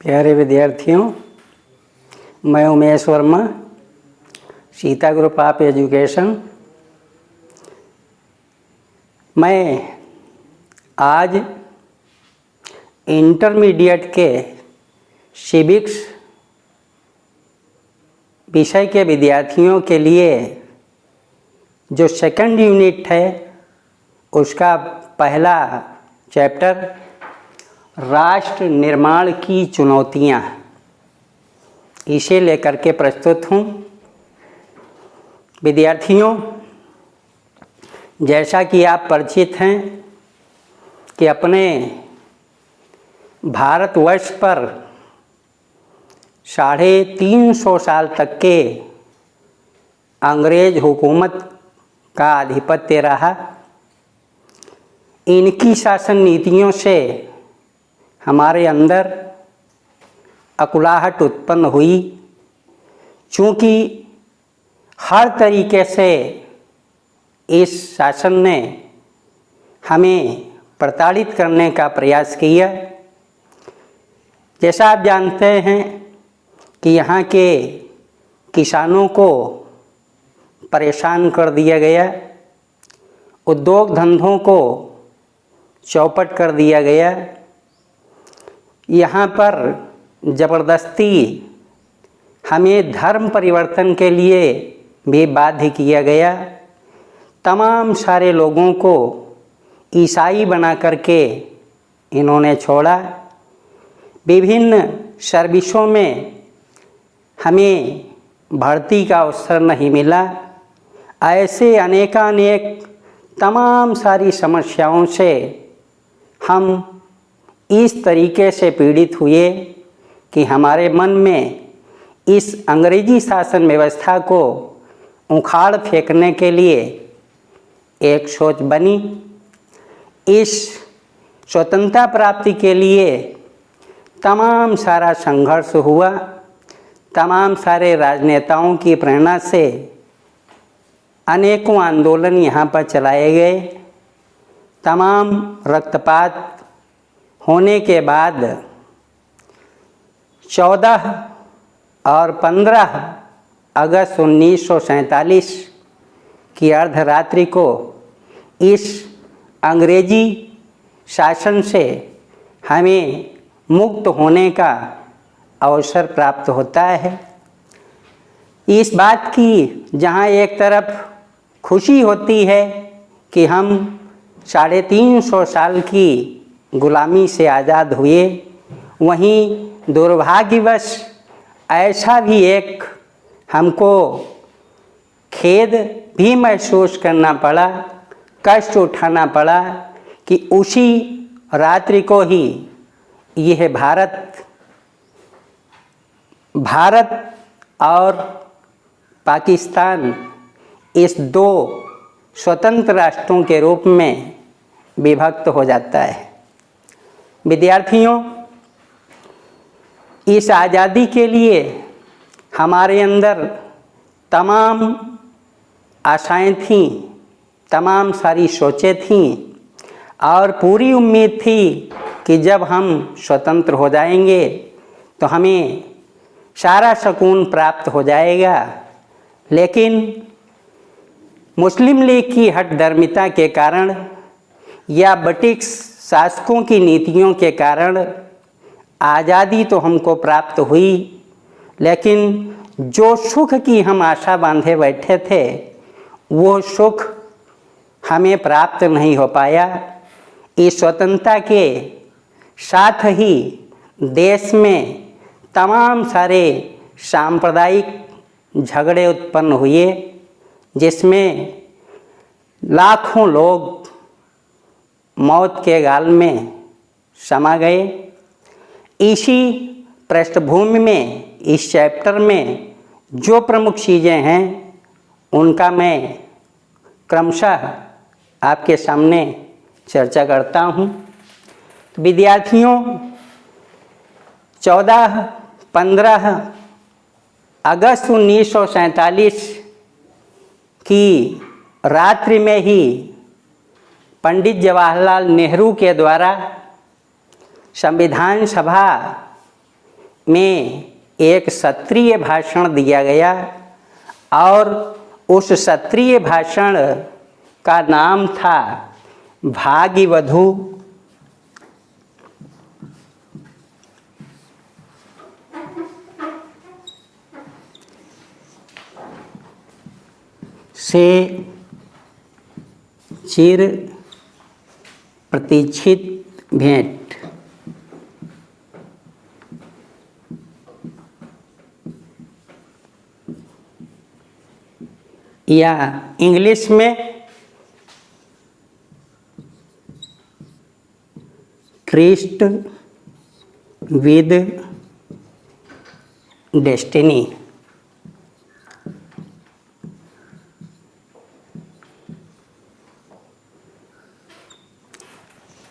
प्यारे विद्यार्थियों, मैं Umesh Verma, Sita group of education. मैं आज इंटरमीडिएट के सिविक्स विषय के विद्यार्थियों के लिए जो सेकंड यूनिट है उसका पहला चैप्टर राष्ट्र निर्माण की चुनौतियाँ, इसे लेकर के प्रस्तुत हूँ। विद्यार्थियों, जैसा कि आप परिचित हैं कि अपने भारतवर्ष पर 350 साल तक के अंग्रेज हुकूमत का आधिपत्य रहा। इनकी शासन नीतियों से हमारे अंदर अकुलाहट उत्पन्न हुई, चूँकि हर तरीके से इस शासन ने हमें प्रताड़ित करने का प्रयास किया। जैसा आप जानते हैं कि यहाँ के किसानों को परेशान कर दिया गया, उद्योग धंधों को चौपट कर दिया गया। यहाँ पर ज़बरदस्ती हमें धर्म परिवर्तन के लिए भी बाध्य किया गया। तमाम सारे लोगों को ईसाई बना करके इन्होंने छोड़ा। विभिन्न सर्विसों में हमें भर्ती का अवसर नहीं मिला। ऐसे अनेकानेक तमाम सारी समस्याओं से हम इस तरीके से पीड़ित हुए कि हमारे मन में इस अंग्रेजी शासन व्यवस्था को उखाड़ फेंकने के लिए एक सोच बनी। इस स्वतंत्रता प्राप्ति के लिए तमाम सारा संघर्ष हुआ। तमाम सारे राजनेताओं की प्रेरणा से अनेकों आंदोलन यहाँ पर चलाए गए। तमाम रक्तपात होने के बाद 14 और 15 अगस्त 1947 की अर्धरात्रि को इस अंग्रेजी शासन से हमें मुक्त होने का अवसर प्राप्त होता है। इस बात की जहाँ एक तरफ खुशी होती है कि हम 350 साल की गुलामी से आज़ाद हुए, वहीं दुर्भाग्यवश ऐसा भी एक हमको खेद भी महसूस करना पड़ा, कष्ट उठाना पड़ा कि उसी रात्रि को ही यह भारत और पाकिस्तान इस दो स्वतंत्र राष्ट्रों के रूप में विभक्त हो जाता है। विद्यार्थियों, इस आज़ादी के लिए हमारे अंदर तमाम आशाएं थीं, तमाम सारी सोचें थीं और पूरी उम्मीद थी कि जब हम स्वतंत्र हो जाएंगे तो हमें सारा सुकून प्राप्त हो जाएगा। लेकिन मुस्लिम लीग की हठधर्मिता के कारण या ब्रिटिश शासकों की नीतियों के कारण आज़ादी तो हमको प्राप्त हुई, लेकिन जो सुख की हम आशा बांधे बैठे थे वो सुख हमें प्राप्त नहीं हो पाया। इस स्वतंत्रता के साथ ही देश में तमाम सारे सांप्रदायिक झगड़े उत्पन्न हुए, जिसमें लाखों लोग मौत के गाल में समा गए। इसी पृष्ठभूमि में इस चैप्टर में जो प्रमुख चीज़ें हैं उनका मैं क्रमशः आपके सामने चर्चा करता हूँ। विद्यार्थियों, 14-15 अगस्त 1947 की रात्रि में ही पंडित जवाहरलाल नेहरू के द्वारा संविधान सभा में एक सत्रीय भाषण दिया गया और उस सत्रीय भाषण का नाम था भाग्यवधू। से चिर प्रतीक्षित भेंट। या इंग्लिश में ट्रिस्ट विद डेस्टिनी।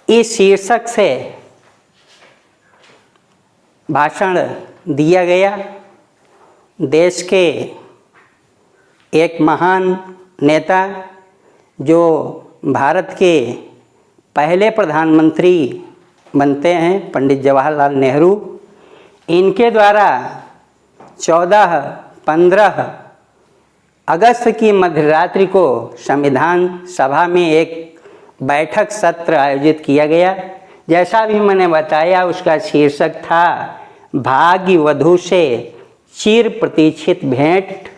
इस शीर्षक से भाषण दिया गया। देश के एक महान नेता जो भारत के पहले प्रधानमंत्री बनते हैं, पंडित जवाहरलाल नेहरू, इनके द्वारा 14-15 अगस्त की मध्यरात्रि को संविधान सभा में एक बैठक सत्र आयोजित किया गया। जैसा भी मैंने बताया, उसका शीर्षक था भाग्यवधू से चिर प्रतीक्षित भेंट,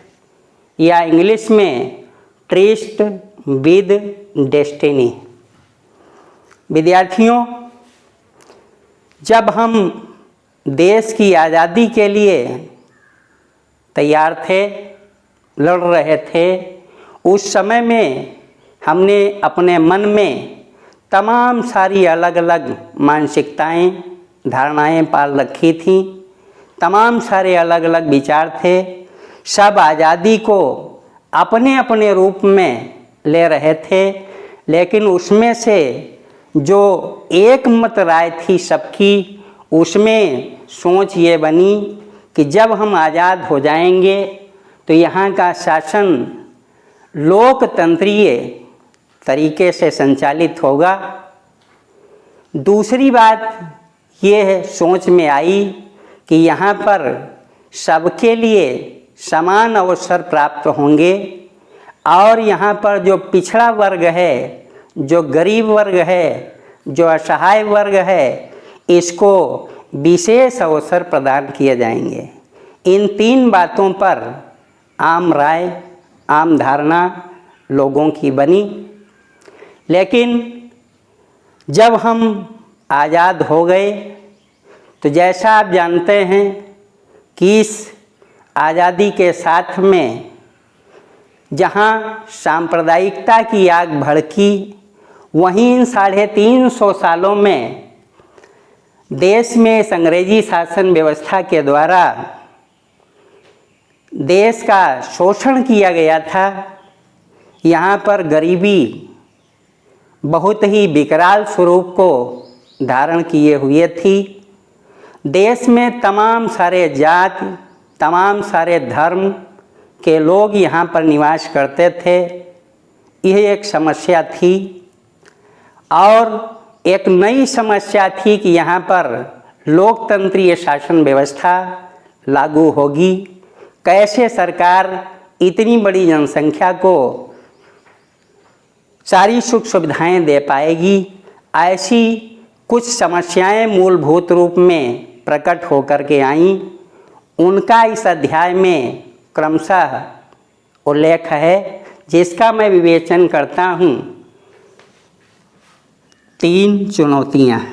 या इंग्लिश में ट्रिस्ट विद डेस्टिनी। विद्यार्थियों, जब हम देश की आज़ादी के लिए तैयार थे, लड़ रहे थे, उस समय में हमने अपने मन में तमाम सारी अलग अलग मानसिकताएं, धारणाएं पाल रखी थीं। तमाम सारे अलग अलग विचार थे। सब आज़ादी को अपने अपने रूप में ले रहे थे, लेकिन उसमें से जो एक मत राय थी सबकी, उसमें सोच ये बनी कि जब हम आज़ाद हो जाएंगे तो यहाँ का शासन लोकतंत्रीय तरीके से संचालित होगा। दूसरी बात ये सोच में आई कि यहाँ पर सबके लिए समान अवसर प्राप्त होंगे और यहाँ पर जो पिछड़ा वर्ग है, जो गरीब वर्ग है, जो असहाय वर्ग है, इसको विशेष अवसर प्रदान किए जाएंगे। इन 3 बातों पर आम राय, आम धारणा लोगों की बनी। लेकिन जब हम आज़ाद हो गए तो जैसा आप जानते हैं कि इस आज़ादी के साथ में जहाँ सांप्रदायिकता की आग भड़की, वहीं इन 350 सालों में देश में इस अंग्रेजी शासन व्यवस्था के द्वारा देश का शोषण किया गया था। यहाँ पर गरीबी बहुत ही विकराल स्वरूप को धारण किए हुए थी। देश में तमाम सारे जाति, तमाम सारे धर्म के लोग यहाँ पर निवास करते थे। यह एक समस्या थी और एक नई समस्या थी कि यहाँ पर लोकतंत्रीय शासन व्यवस्था लागू होगी। कैसे सरकार इतनी बड़ी जनसंख्या को सारी सुख सुविधाएं दे पाएगी? ऐसी कुछ समस्याएं मूलभूत रूप में प्रकट होकर के आईं। उनका इस अध्याय में क्रमशः उल्लेख है, जिसका मैं विवेचन करता हूँ 3 चुनौतियाँ।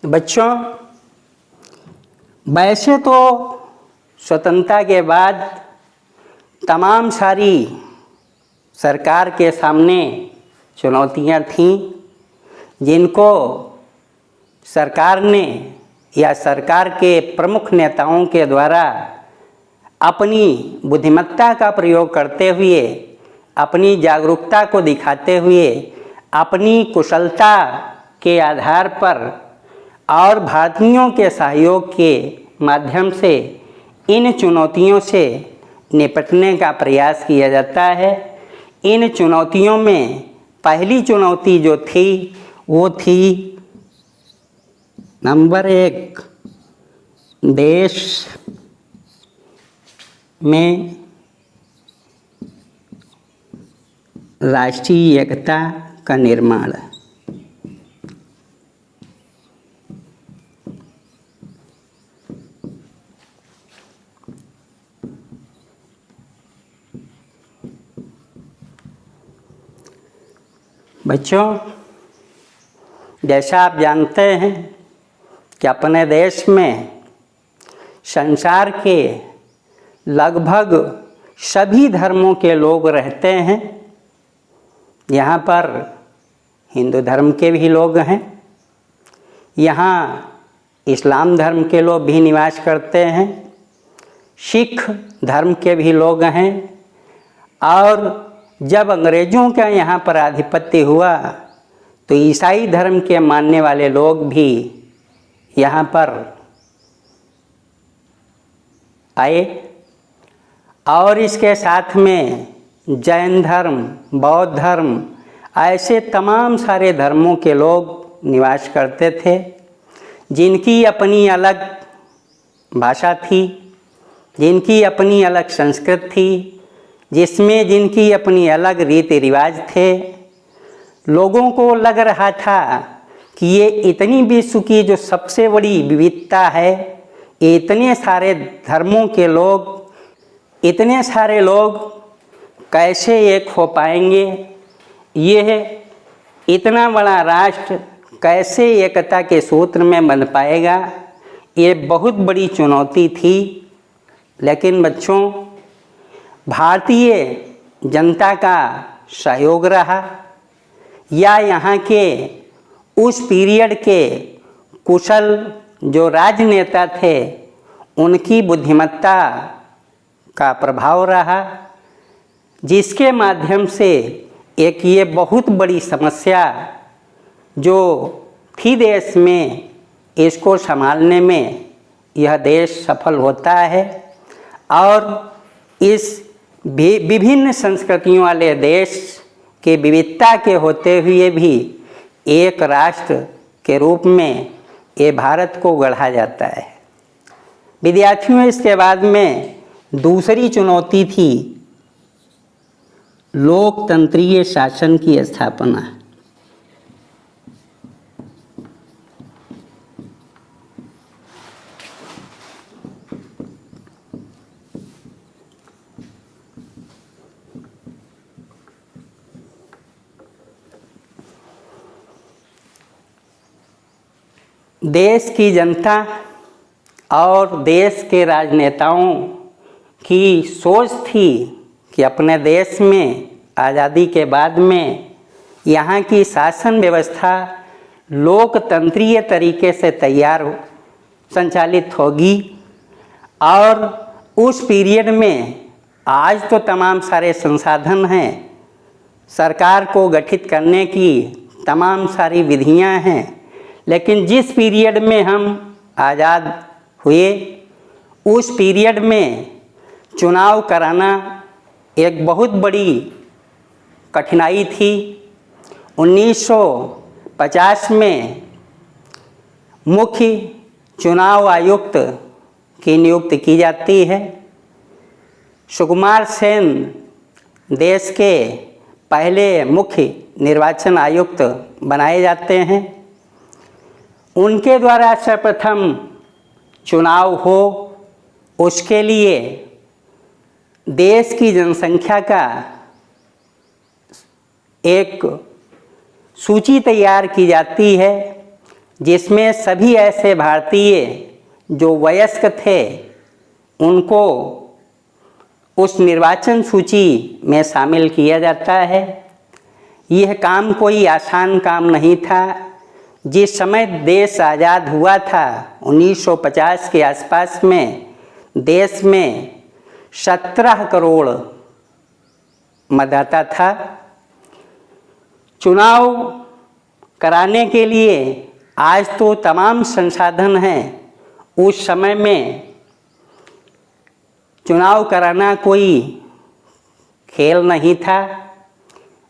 बच्चों, वैसे तो स्वतंत्रता के बाद तमाम सारी सरकार के सामने चुनौतियां थीं, जिनको सरकार ने या सरकार के प्रमुख नेताओं के द्वारा अपनी बुद्धिमत्ता का प्रयोग करते हुए, अपनी जागरूकता को दिखाते हुए, अपनी कुशलता के आधार पर और भारतीयों के सहयोग के माध्यम से इन चुनौतियों से निपटने का प्रयास किया जाता है। इन चुनौतियों में पहली चुनौती जो थी वो थी नंबर 1, देश में राष्ट्रीय एकता का निर्माण। बच्चों, जैसा आप जानते हैं कि अपने देश में संसार के लगभग सभी धर्मों के लोग रहते हैं। यहाँ पर हिंदू धर्म के भी लोग हैं, यहाँ इस्लाम धर्म के लोग भी निवास करते हैं, सिख धर्म के भी लोग हैं, और जब अंग्रेज़ों का यहाँ पर आधिपत्य हुआ तो ईसाई धर्म के मानने वाले लोग भी यहाँ पर आए, और इसके साथ में जैन धर्म, बौद्ध धर्म, ऐसे तमाम सारे धर्मों के लोग निवास करते थे, जिनकी अपनी अलग भाषा थी, जिनकी अपनी अलग संस्कृति थी, जिसमें जिनकी अपनी अलग रीति रिवाज थे। लोगों को लग रहा था कि ये इतनी विश्व की जो सबसे बड़ी विविधता है, इतने सारे धर्मों के लोग, इतने सारे लोग कैसे एक हो पाएंगे, यह इतना बड़ा राष्ट्र कैसे एकता के सूत्र में बंध पाएगा, ये बहुत बड़ी चुनौती थी। लेकिन बच्चों, भारतीय जनता का सहयोग रहा, या यहाँ के उस पीरियड के कुशल जो राजनेता थे उनकी बुद्धिमत्ता का प्रभाव रहा, जिसके माध्यम से एक ये बहुत बड़ी समस्या जो थी देश में, इसको संभालने में यह देश सफल होता है। और इस विभिन्न संस्कृतियों वाले देश के विविधता के होते हुए भी एक राष्ट्र के रूप में ये भारत को गढ़ा जाता है। विद्यार्थियों, इसके बाद में दूसरी चुनौती थी लोकतंत्रीय शासन की स्थापना। देश की जनता और देश के राजनेताओं की सोच थी कि अपने देश में आज़ादी के बाद में यहाँ की शासन व्यवस्था लोकतंत्रीय तरीके से संचालित होगी। और उस पीरियड में आज तो तमाम सारे संसाधन हैं, सरकार को गठित करने की तमाम सारी विधियां हैं, लेकिन जिस पीरियड में हम आज़ाद हुए उस पीरियड में चुनाव कराना एक बहुत बड़ी कठिनाई थी। 1950 में मुख्य चुनाव आयुक्त की नियुक्ति की जाती है। सुकुमार सेन देश के पहले मुख्य निर्वाचन आयुक्त बनाए जाते हैं। उनके द्वारा सर्वप्रथम चुनाव हो, उसके लिए देश की जनसंख्या का एक सूची तैयार की जाती है, जिसमें सभी ऐसे भारतीय जो वयस्क थे उनको उस निर्वाचन सूची में शामिल किया जाता है। यह काम कोई आसान काम नहीं था। जिस समय देश आज़ाद हुआ था 1950 के आसपास में, देश में 17 करोड़ मतदाता था। चुनाव कराने के लिए आज तो तमाम संसाधन हैं, उस समय में चुनाव कराना कोई खेल नहीं था।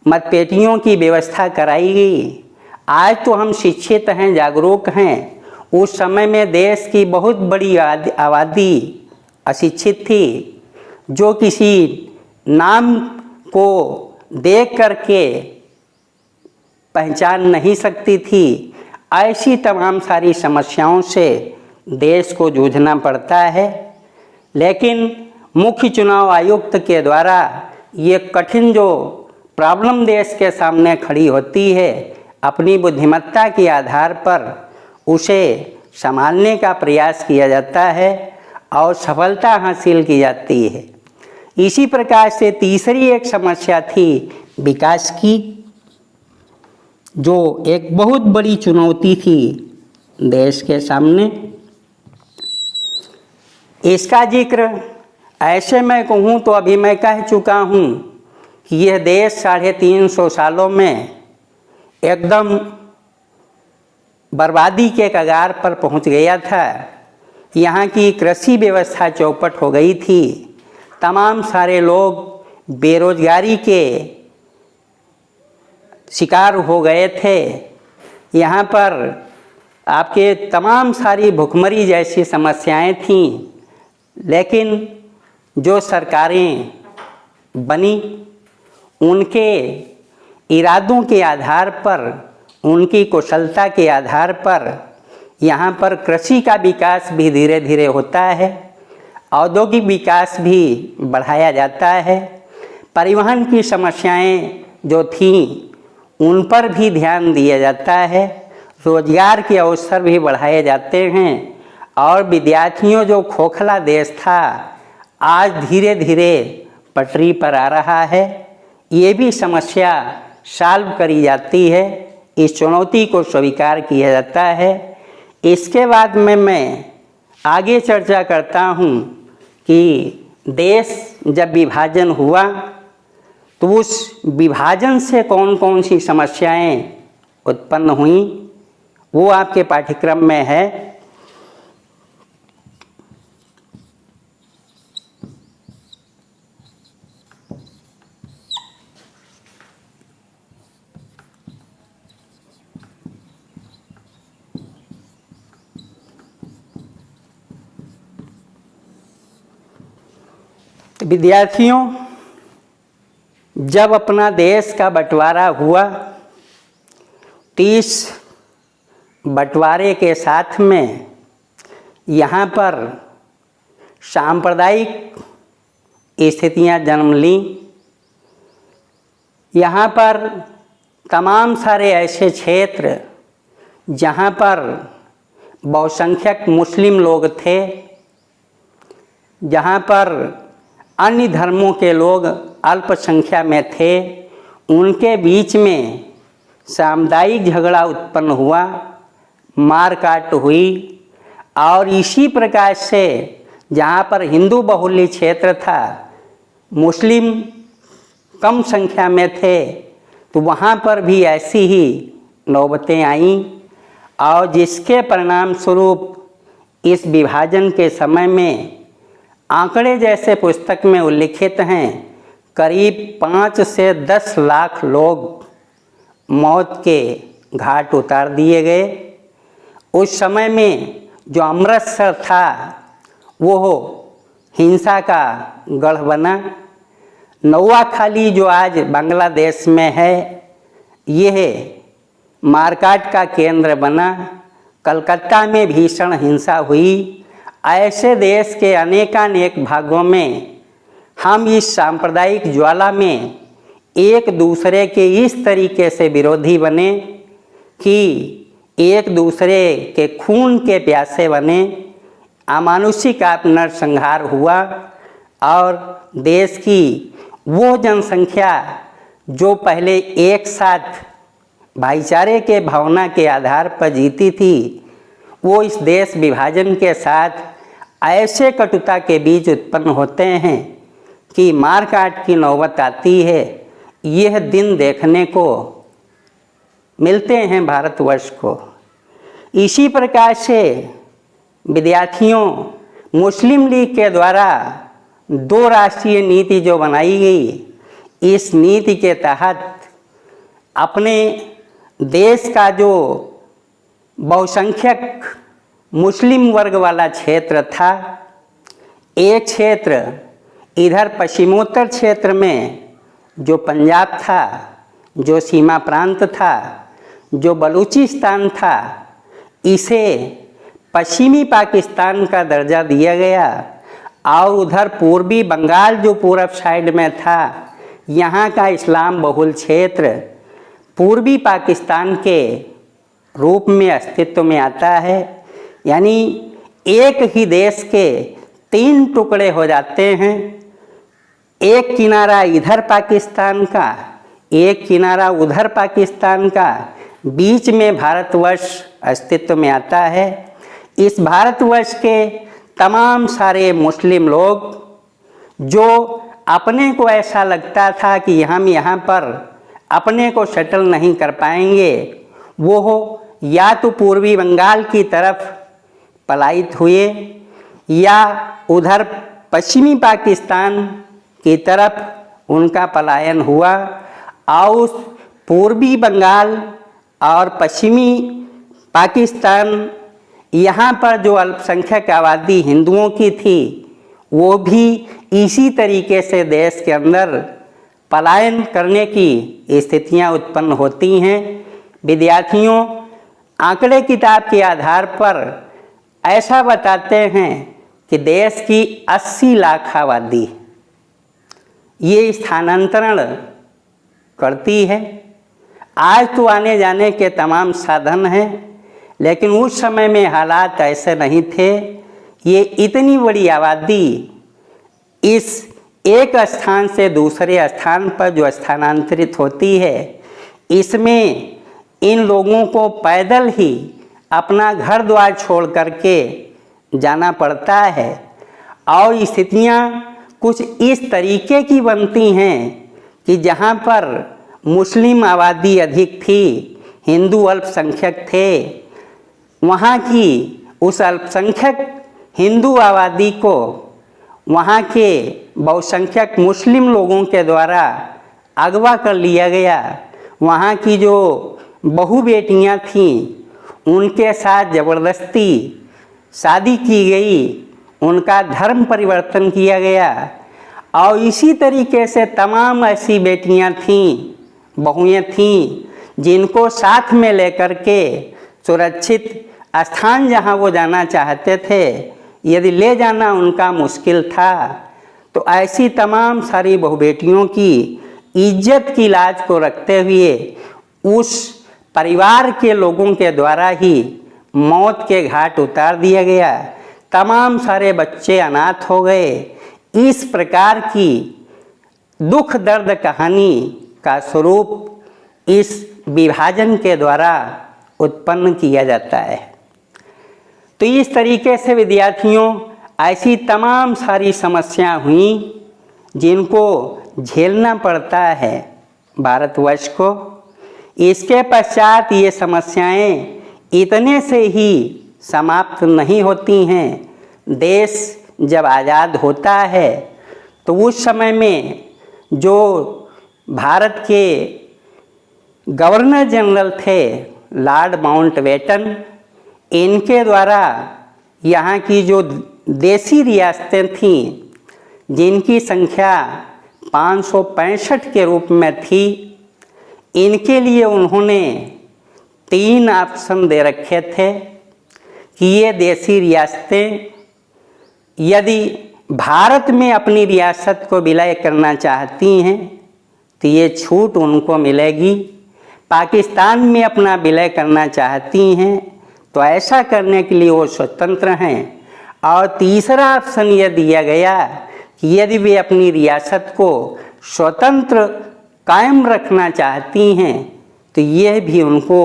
मतपेटियों की व्यवस्था कराई गई। आज तो हम शिक्षित हैं, जागरूक हैं। उस समय में देश की बहुत बड़ी आबादी अशिक्षित थी, जो किसी नाम को देख करके पहचान नहीं सकती थी। ऐसी तमाम सारी समस्याओं से देश को जूझना पड़ता है। लेकिन मुख्य चुनाव आयुक्त के द्वारा ये कठिन जो प्रॉब्लम देश के सामने खड़ी होती है, अपनी बुद्धिमत्ता के आधार पर उसे संभालने का प्रयास किया जाता है और सफलता हासिल की जाती है। इसी प्रकार से तीसरी एक समस्या थी विकास की, जो एक बहुत बड़ी चुनौती थी देश के सामने। इसका जिक्र ऐसे मैं कहूँ तो अभी मैं कह चुका हूँ कि यह देश 350 सालों में एकदम बर्बादी के कगार पर पहुँच गया था। यहाँ की कृषि व्यवस्था चौपट हो गई थी। तमाम सारे लोग बेरोजगारी के शिकार हो गए थे। यहाँ पर आपके तमाम सारी भुखमरी जैसी समस्याएं थीं। लेकिन जो सरकारें बनी, उनके इरादों के आधार पर, उनकी कुशलता के आधार पर यहाँ पर कृषि का विकास भी धीरे धीरे होता है, औद्योगिक विकास भी बढ़ाया जाता है। परिवहन की समस्याएं जो थीं उन पर भी ध्यान दिया जाता है। रोजगार के अवसर भी बढ़ाए जाते हैं और विद्यार्थियों जो खोखला देश था, आज धीरे धीरे पटरी पर आ रहा है। ये भी समस्या सॉल्व करी जाती है, इस चुनौती को स्वीकार किया जाता है। इसके बाद में मैं आगे चर्चा करता हूँ कि देश जब विभाजन हुआ तो उस विभाजन से कौन कौन सी समस्याएं उत्पन्न हुई, वो आपके पाठ्यक्रम में है। विद्यार्थियों, जब अपना देश का बंटवारा हुआ, 30 बंटवारे के साथ में यहाँ पर सांप्रदायिक स्थितियाँ जन्म लीं। यहाँ पर तमाम सारे ऐसे क्षेत्र जहाँ पर बहुसंख्यक मुस्लिम लोग थे, जहाँ पर अन्य धर्मों के लोग अल्पसंख्या में थे, उनके बीच में सामुदायिक झगड़ा उत्पन्न हुआ, मारकाट हुई। और इसी प्रकार से जहाँ पर हिंदू बहुल्य क्षेत्र था, मुस्लिम कम संख्या में थे, तो वहाँ पर भी ऐसी ही नौबतें आईं। और जिसके परिणाम स्वरूप इस विभाजन के समय में आंकड़े जैसे पुस्तक में उल्लिखित हैं, करीब 5 से 10 लाख लोग मौत के घाट उतार दिए गए। उस समय में जो अमृतसर था वो हिंसा का गढ़ बना। नौवाखाली जो आज बांग्लादेश में है, यह मारकाट का केंद्र बना। कलकत्ता में भीषण हिंसा हुई। ऐसे देश के अनेकानेक भागों में हम इस सांप्रदायिक ज्वाला में एक दूसरे के इस तरीके से विरोधी बने कि एक दूसरे के खून के प्यासे बने। अमानुषिक नरसंहार हुआ और देश की वो जनसंख्या जो पहले एक साथ भाईचारे के भावना के आधार पर जीती थी, वो इस देश विभाजन के साथ ऐसे कटुता के बीच उत्पन्न होते हैं कि मारकाट की नौबत आती है। यह दिन देखने को मिलते हैं भारतवर्ष को। इसी प्रकार से विद्यार्थियों, मुस्लिम लीग के द्वारा दो राष्ट्रीय नीति जो बनाई गई, इस नीति के तहत अपने देश का जो बहुसंख्यक मुस्लिम वर्ग वाला क्षेत्र था, एक क्षेत्र इधर पश्चिमोत्तर क्षेत्र में जो पंजाब था, जो सीमा प्रांत था, जो बलूचिस्तान था, इसे पश्चिमी पाकिस्तान का दर्जा दिया गया। और उधर पूर्वी बंगाल जो पूरब साइड में था, यहाँ का इस्लाम बहुल क्षेत्र पूर्वी पाकिस्तान के रूप में अस्तित्व में आता है। यानी एक ही देश के तीन टुकड़े हो जाते हैं, एक किनारा इधर पाकिस्तान का, एक किनारा उधर पाकिस्तान का, बीच में भारतवर्ष अस्तित्व में आता है। इस भारतवर्ष के तमाम सारे मुस्लिम लोग जो अपने को ऐसा लगता था कि हम यहाँ पर अपने को सेटल नहीं कर पाएंगे, वो या तो पूर्वी बंगाल की तरफ पलायित हुए या उधर पश्चिमी पाकिस्तान की तरफ उनका पलायन हुआ। और उस पूर्वी बंगाल और पश्चिमी पाकिस्तान, यहाँ पर जो अल्पसंख्यक आबादी हिंदुओं की थी, वो भी इसी तरीके से देश के अंदर पलायन करने की स्थितियाँ उत्पन्न होती हैं। विद्यार्थियों, आंकड़े किताब के आधार पर ऐसा बताते हैं कि देश की 80 लाख आबादी ये स्थानांतरण करती है। आज तो आने जाने के तमाम साधन हैं, लेकिन उस समय में हालात ऐसे नहीं थे। ये इतनी बड़ी आबादी इस एक स्थान से दूसरे स्थान पर जो स्थानांतरित होती है, इसमें इन लोगों को पैदल ही अपना घर द्वार छोड़ करके जाना पड़ता है। और स्थितियाँ कुछ इस तरीके की बनती हैं कि जहाँ पर मुस्लिम आबादी अधिक थी, हिंदू अल्पसंख्यक थे, वहाँ की उस अल्पसंख्यक हिंदू आबादी को वहाँ के बहुसंख्यक मुस्लिम लोगों के द्वारा अगवा कर लिया गया। वहाँ की जो बहू बेटियाँ थीं, उनके साथ ज़बरदस्ती शादी की गई, उनका धर्म परिवर्तन किया गया। और इसी तरीके से तमाम ऐसी बेटियाँ थीं, बहुएँ थीं, जिनको साथ में लेकर के सुरक्षित स्थान जहाँ वो जाना चाहते थे, यदि ले जाना उनका मुश्किल था, तो ऐसी तमाम सारी बहु बेटियों की इज्जत की लाज को रखते हुए उस परिवार के लोगों के द्वारा ही मौत के घाट उतार दिया गया। तमाम सारे बच्चे अनाथ हो गए। इस प्रकार की दुख दर्द कहानी का स्वरूप इस विभाजन के द्वारा उत्पन्न किया जाता है। तो इस तरीके से विद्यार्थियों, ऐसी तमाम सारी समस्याएं हुई जिनको झेलना पड़ता है भारतवर्ष को। इसके पश्चात ये समस्याएं इतने से ही समाप्त नहीं होती हैं। देश जब आज़ाद होता है तो उस समय में जो भारत के गवर्नर जनरल थे लॉर्ड माउंटबेटन, इनके द्वारा यहाँ की जो देसी रियासतें थीं, जिनकी संख्या 565 के रूप में थी, इनके लिए उन्होंने 3 ऑप्शन दे रखे थे कि ये देसी रियासतें यदि भारत में अपनी रियासत को विलय करना चाहती हैं तो ये छूट उनको मिलेगी, पाकिस्तान में अपना विलय करना चाहती हैं तो ऐसा करने के लिए वो स्वतंत्र हैं। और तीसरा ऑप्शन यह दिया गया कि यदि वे अपनी रियासत को स्वतंत्र कायम रखना चाहती हैं तो यह भी उनको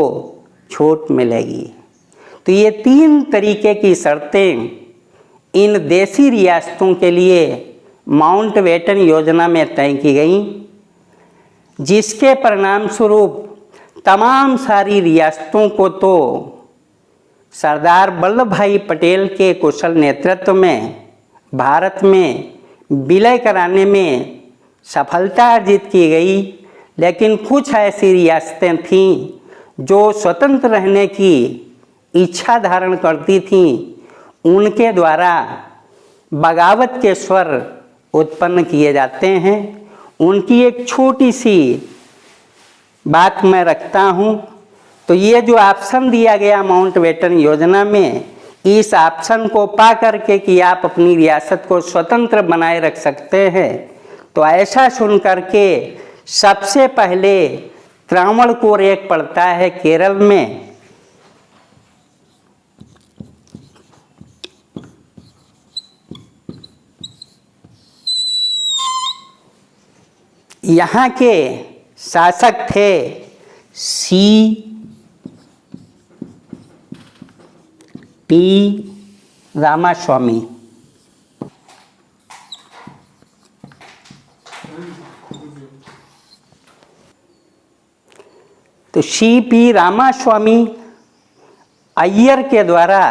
छूट मिलेगी। तो ये 3 तरीके की शर्तें इन देसी रियासतों के लिए माउंटबेटन योजना में तय की गई, जिसके परिणाम स्वरूप तमाम सारी रियासतों को तो सरदार वल्लभ भाई पटेल के कुशल नेतृत्व में भारत में विलय कराने में सफलता अर्जित की गई, लेकिन कुछ ऐसी रियासतें थीं जो स्वतंत्र रहने की इच्छा धारण करती थीं, उनके द्वारा बगावत के स्वर उत्पन्न किए जाते हैं। उनकी एक छोटी सी बात मैं रखता हूँ। तो ये जो ऑप्शन दिया गया माउंटबेटन योजना में, इस ऑप्शन को पा करके कि आप अपनी रियासत को स्वतंत्र बनाए रख सकते हैं, तो ऐसा सुन करके सबसे पहले त्रावणकोर एक पड़ता है केरल में। यहाँ के शासक थे C.P. रामास्वामी। तो C.P. रामास्वामी अय्यर के द्वारा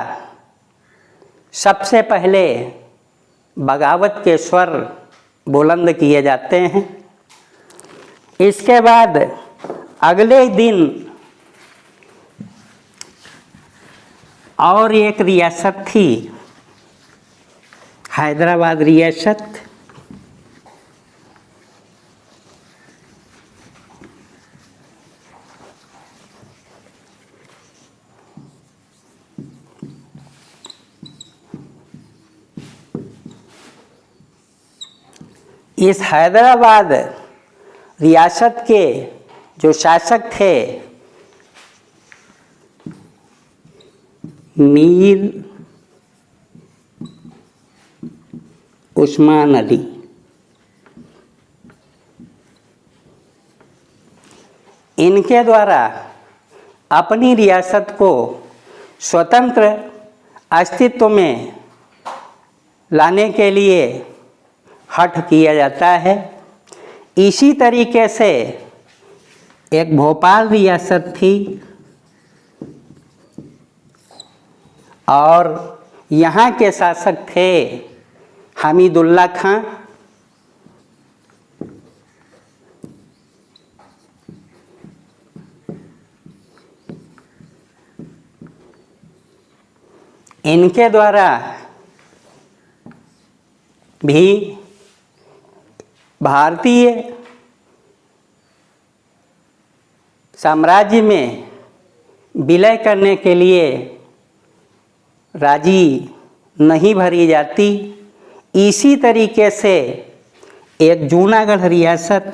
सबसे पहले बगावत के स्वर बुलंद किए जाते हैं। इसके बाद अगले दिन और एक रियासत थी, हैदराबाद रियासत। इस हैदराबाद रियासत के जो शासक थे मीर उस्मान अली, इनके द्वारा अपनी रियासत को स्वतंत्र अस्तित्व में लाने के लिए हठ किया जाता है। इसी तरीके से एक भोपाल रियासत थी और यहाँ के शासक थे हमीदुल्ला खां। इनके द्वारा भी भारतीय साम्राज्य में विलय करने के लिए राजी नहीं भरी जाती। इसी तरीके से एक जूनागढ़ रियासत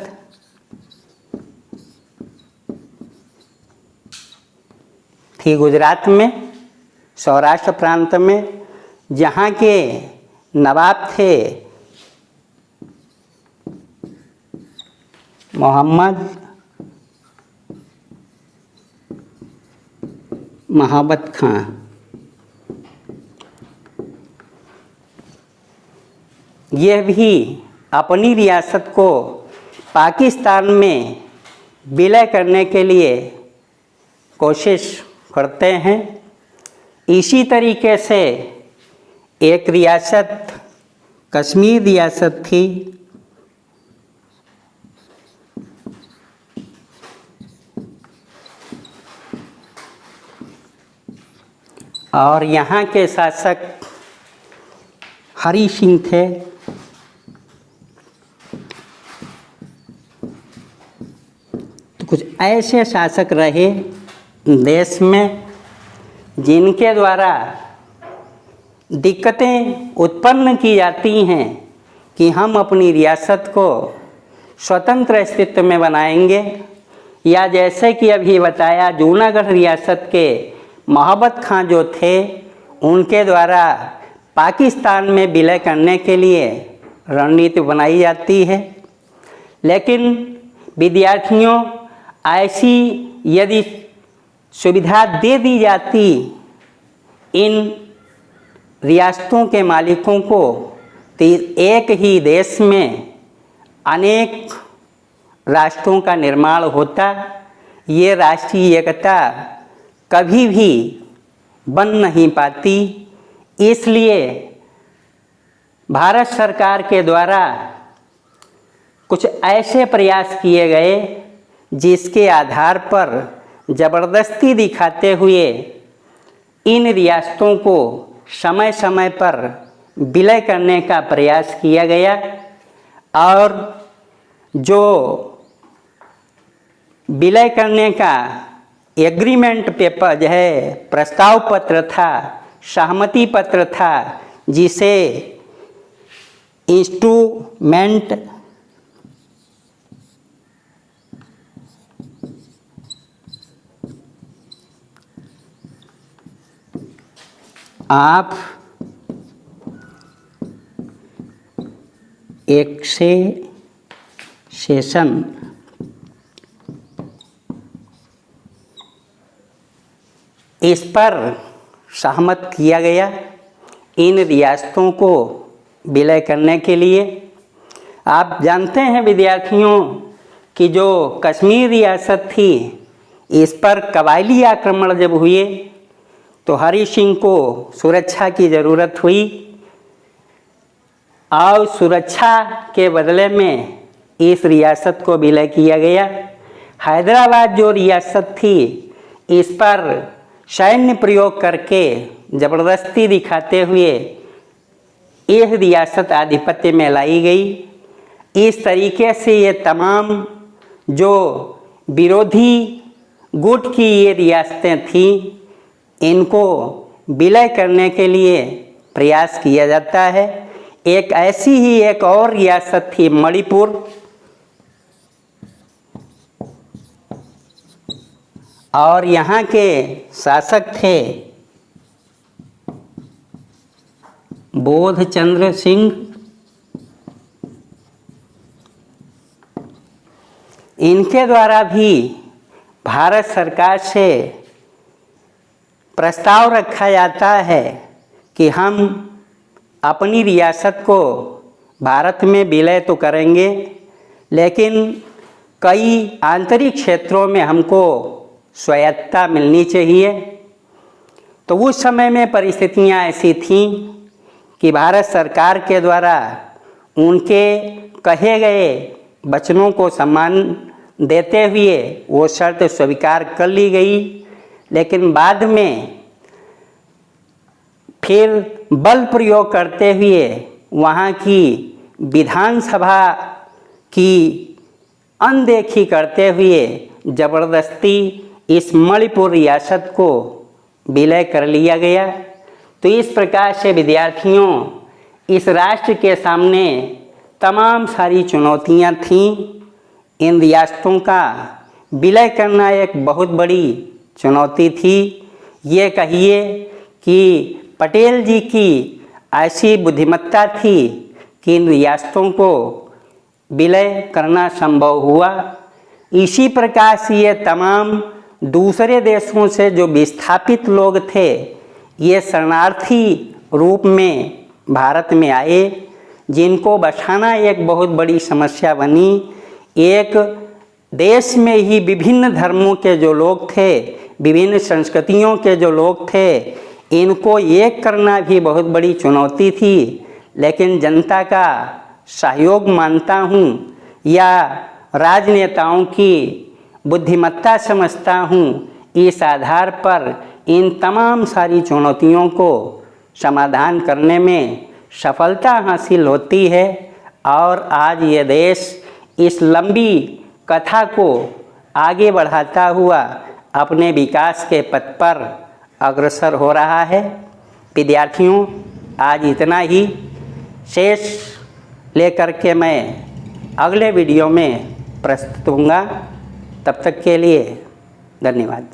थी गुजरात में, सौराष्ट्र प्रांत में, जहाँ के नवाब थे मोहम्मद महाबत खां। यह भी अपनी रियासत को पाकिस्तान में विलय करने के लिए कोशिश करते हैं। इसी तरीके से एक रियासत कश्मीर रियासत थी, और यहाँ के शासक हरि सिंह थे। तो कुछ ऐसे शासक रहे देश में जिनके द्वारा दिक्कतें उत्पन्न की जाती हैं कि हम अपनी रियासत को स्वतंत्र अस्तित्व में बनाएंगे, या जैसे कि अभी बताया जूनागढ़ रियासत के महाबत खां जो थे, उनके द्वारा पाकिस्तान में विलय करने के लिए रणनीति बनाई जाती है। लेकिन विद्यार्थियों, ऐसी यदि सुविधा दे दी जाती इन रियासतों के मालिकों को, तो एक ही देश में अनेक राष्ट्रों का निर्माण होता। ये राष्ट्रीय एकता कभी भी बन नहीं पाती। इसलिए भारत सरकार के द्वारा कुछ ऐसे प्रयास किए गए जिसके आधार पर ज़बरदस्ती दिखाते हुए इन रियासतों को समय समय पर विलय करने का प्रयास किया गया और जो विलय करने का एग्रीमेंट पेपर जो है प्रस्ताव पत्र था, सहमति पत्र था, जिसे इंस्ट्रूमेंट ऑफ एक्सेशन इस पर सहमत किया गया इन रियासतों को विलय करने के लिए। आप जानते हैं विद्यार्थियों कि जो कश्मीर रियासत थी, इस पर कबायली आक्रमण जब हुए तो हरि सिंह को सुरक्षा की ज़रूरत हुई और सुरक्षा के बदले में इस रियासत को विलय किया गया। हैदराबाद जो रियासत थी, इस पर सैन्य प्रयोग करके ज़बरदस्ती दिखाते हुए यह रियासत आधिपत्य में लाई गई। इस तरीके से ये तमाम जो विरोधी गुट की ये रियासतें थीं, इनको विलय करने के लिए प्रयास किया जाता है। एक ऐसी ही एक और रियासत थी मणिपुर, और यहाँ के शासक थे बोधचंद्र सिंह। इनके द्वारा भी भारत सरकार से प्रस्ताव रखा जाता है कि हम अपनी रियासत को भारत में विलय तो करेंगे, लेकिन कई आंतरिक क्षेत्रों में हमको स्वायत्तता मिलनी चाहिए। तो उस समय में परिस्थितियां ऐसी थीं कि भारत सरकार के द्वारा उनके कहे गए वचनों को सम्मान देते हुए वो शर्त स्वीकार कर ली गई, लेकिन बाद में फिर बल प्रयोग करते हुए वहाँ की विधानसभा की अनदेखी करते हुए ज़बरदस्ती इस मणिपुर रियासत को विलय कर लिया गया। तो इस प्रकार से विद्यार्थियों, इस राष्ट्र के सामने तमाम सारी चुनौतियां थीं। इन रियासतों का विलय करना एक बहुत बड़ी चुनौती थी। ये कहिए कि पटेल जी की ऐसी बुद्धिमत्ता थी कि इन रियासतों को विलय करना संभव हुआ। इसी प्रकार से ये तमाम दूसरे देशों से जो विस्थापित लोग थे, ये शरणार्थी रूप में भारत में आए, जिनको बसाना एक बहुत बड़ी समस्या बनी। एक देश में ही विभिन्न धर्मों के जो लोग थे, विभिन्न संस्कृतियों के जो लोग थे, इनको एक करना भी बहुत बड़ी चुनौती थी। लेकिन जनता का सहयोग मानता हूँ या राजनेताओं की बुद्धिमत्ता समझता हूँ, इस आधार पर इन तमाम सारी चुनौतियों को समाधान करने में सफलता हासिल होती है। और आज ये देश इस लंबी कथा को आगे बढ़ाता हुआ अपने विकास के पथ पर अग्रसर हो रहा है। विद्यार्थियों, आज इतना ही। शेष लेकर के मैं अगले वीडियो में प्रस्तुत होऊंगा। तब तक के लिए धन्यवाद।